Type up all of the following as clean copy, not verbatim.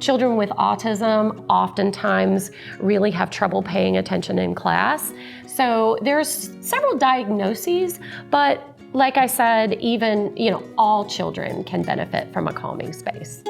Children with autism oftentimes really have trouble paying attention in class. So there's several diagnoses, but like I said, even, all children can benefit from a calming space.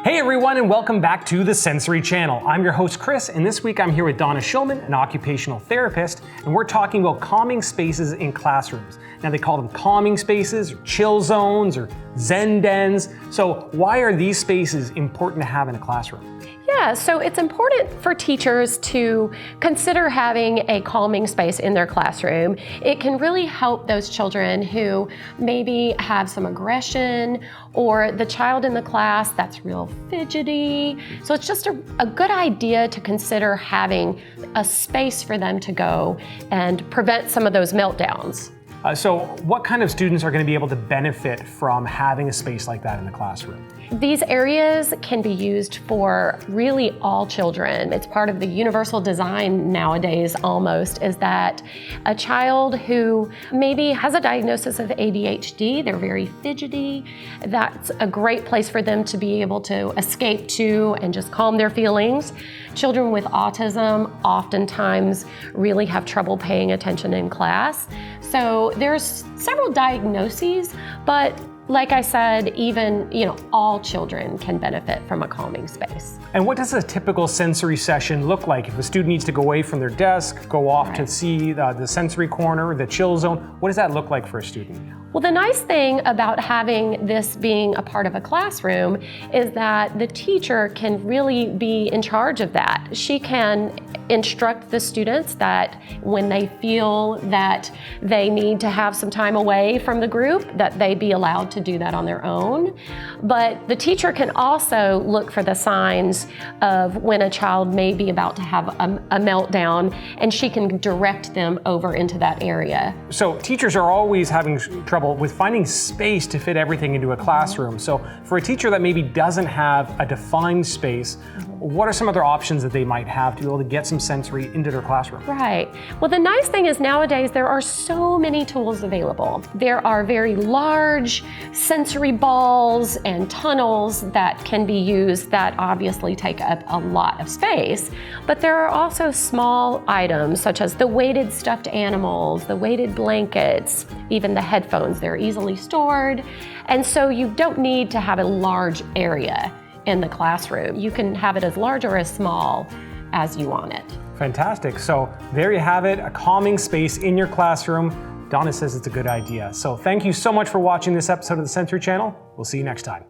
Hey everyone, and welcome back to the Sensory Channel. I'm your host Chris, and this week I'm here with Donna Schulman, an occupational therapist, and we're talking about calming spaces in classrooms. Now they call them calming spaces, or chill zones, or Zen dens. So why are these spaces important to have in a classroom? Yeah, so it's important for teachers to consider having a calming space in their classroom. It can really help those children who maybe have some aggression, or the child in the class that's real fidgety. So it's just a good idea to consider having a space for them to go and prevent some of those meltdowns. So what kind of students are going to be able to benefit from having a space like that in the classroom? These areas can be used for really all children. It's part of the universal design nowadays almost, is that a child who maybe has a diagnosis of ADHD, they're very fidgety, that's a great place for them to be able to escape to and just calm their feelings. Children with autism oftentimes really have trouble paying attention in class. So there's several diagnoses, but like I said, even, all children can benefit from a calming space. And what does a typical sensory session look like? If a student needs to go away from their desk, go off to see the sensory corner, the chill zone, what does that look like for a student? Well, the nice thing about having this being a part of a classroom is that the teacher can really be in charge of that. She can instruct the students that when they feel that they need to have some time away from the group, that they be allowed to do that on their own. But the teacher can also look for the signs of when a child may be about to have a meltdown, and she can direct them over into that area. So teachers are always having trouble with finding space to fit everything into a classroom. So for a teacher that maybe doesn't have a defined space, what are some other options that they might have to be able to get some sensory into their classroom? Right. Well, the nice thing is nowadays there are so many tools available. There are very large sensory balls and tunnels that can be used that obviously take up a lot of space, but there are also small items such as the weighted stuffed animals, the weighted blankets, even the headphones. They're easily stored, and so you don't need to have a large area in the classroom. You can have it as large or as small as you want it. Fantastic. So there you have it, a calming space in your classroom. Donna says it's a good idea. So thank you so much for watching this episode of the Sensory Channel. We'll see you next time.